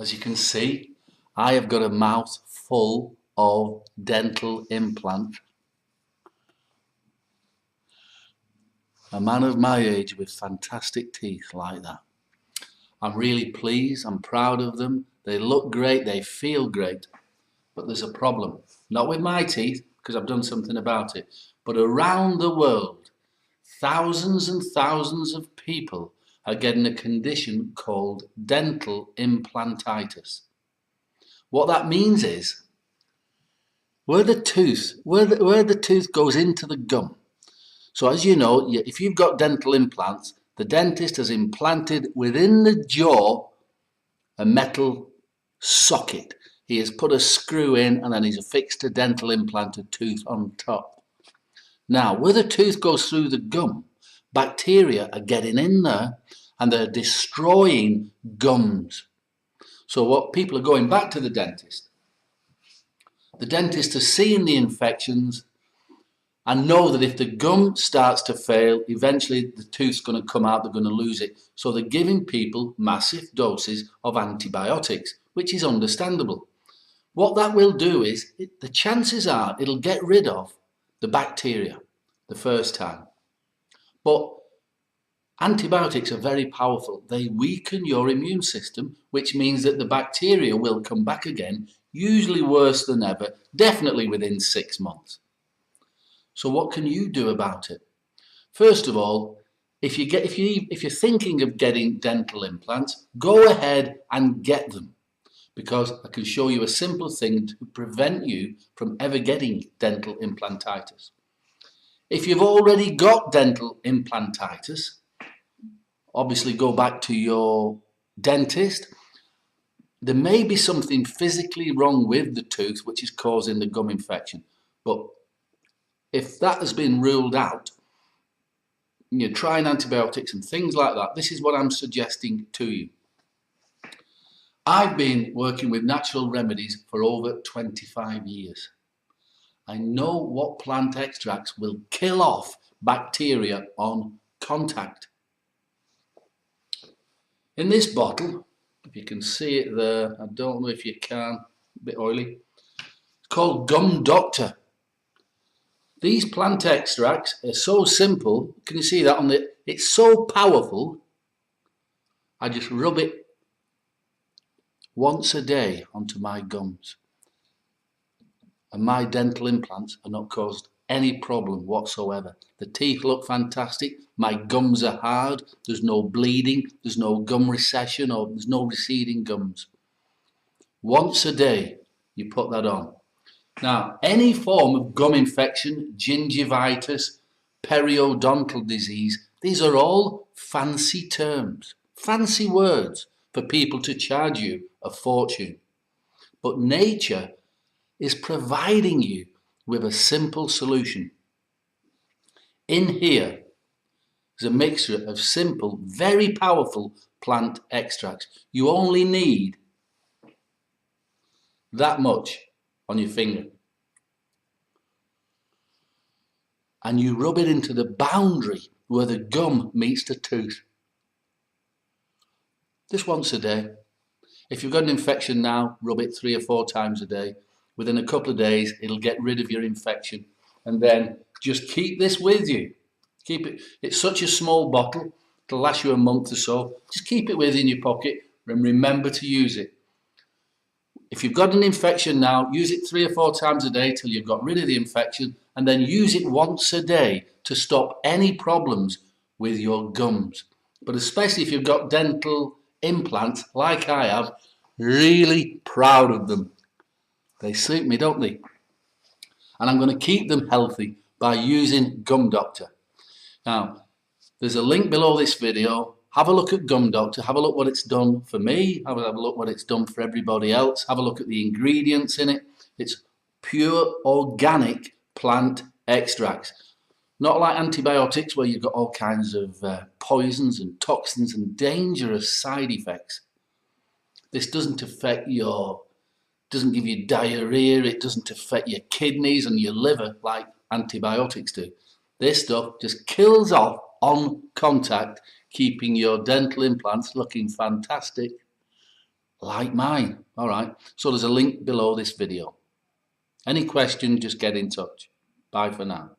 As you can see, I have got a mouth full of dental implant. A man of my age with fantastic teeth like that. I'm really pleased, I'm proud of them. They look great, they feel great. But there's a problem. Not with my teeth, because I've done something about it, but around the world, thousands and thousands of people are getting a condition called dental implantitis. What that means is, where the tooth goes into the gum. So as you know, if you've got dental implants, the dentist has implanted within the jaw a metal socket. He has put a screw in and then he's affixed a dental implanted tooth on top. Now, where the tooth goes through the gum, bacteria are getting in there and they're destroying gums. So what people are going back to the dentist. The dentist is seeing the infections and know that if the gum starts to fail, eventually the tooth's going to come out, they're going to lose it. So they're giving people massive doses of antibiotics, which is understandable. What that will do is, the chances are it'll get rid of the bacteria the first time. But antibiotics are very powerful. They weaken your immune system, which means that the bacteria will come back again, usually worse than ever, definitely within 6 months. So what can you do about it? First of all, if you're thinking of getting dental implants, go ahead and get them, because I can show you a simple thing to prevent you from ever getting dental implantitis. If you've already got dental implantitis, obviously go back to your dentist. There may be something physically wrong with the tooth which is causing the gum infection, but if that has been ruled out, you're trying antibiotics and things like that, this is what I'm suggesting to you. I've been working with natural remedies for over 25 years. I know what plant extracts will kill off bacteria on contact. In this bottle, if you can see it there, I don't know if you can, a bit oily, it's called Gum Doctor. These plant extracts are so simple, can you see that on the, it's so powerful, I just rub it once a day onto my gums. And my dental implants are not caused any problem whatsoever. The teeth look fantastic, my gums are hard, there's no bleeding, there's no gum recession or there's no receding gums. Once a day you put that on. Now, any form of gum infection, gingivitis, periodontal disease, these are all fancy terms, fancy words for people to charge you a fortune. But nature is providing you with a simple solution. In here is a mixture of simple, very powerful plant extracts. You only need that much on your finger. And you rub it into the boundary where the gum meets the tooth. Just once a day. If you've got an infection now, rub it 3 or 4 times a day. Within a couple of days, it'll get rid of your infection. And then just keep this with you. Keep it. It's such a small bottle. It'll last you a month or so. Just keep it within your pocket and remember to use it. If you've got an infection now, use it 3 or 4 times a day till you've got rid of the infection, and then use it once a day to stop any problems with your gums. But especially if you've got dental implants like I have, really proud of them. They suit me, don't they? And I'm going to keep them healthy by using Gum Doctor. Now, there's a link below this video. Have a look at Gum Doctor, have a look what it's done for me, have a look what it's done for everybody else, have a look at the ingredients in it. It's pure organic plant extracts. Not like antibiotics where you've got all kinds of poisons and toxins and dangerous side effects. This doesn't affect doesn't give you diarrhea, it doesn't affect your kidneys and your liver like antibiotics do. This stuff just kills off on contact, keeping your dental implants looking fantastic. like mine. All right, so there's a link below this video. Any questions, just get in touch. Bye for now.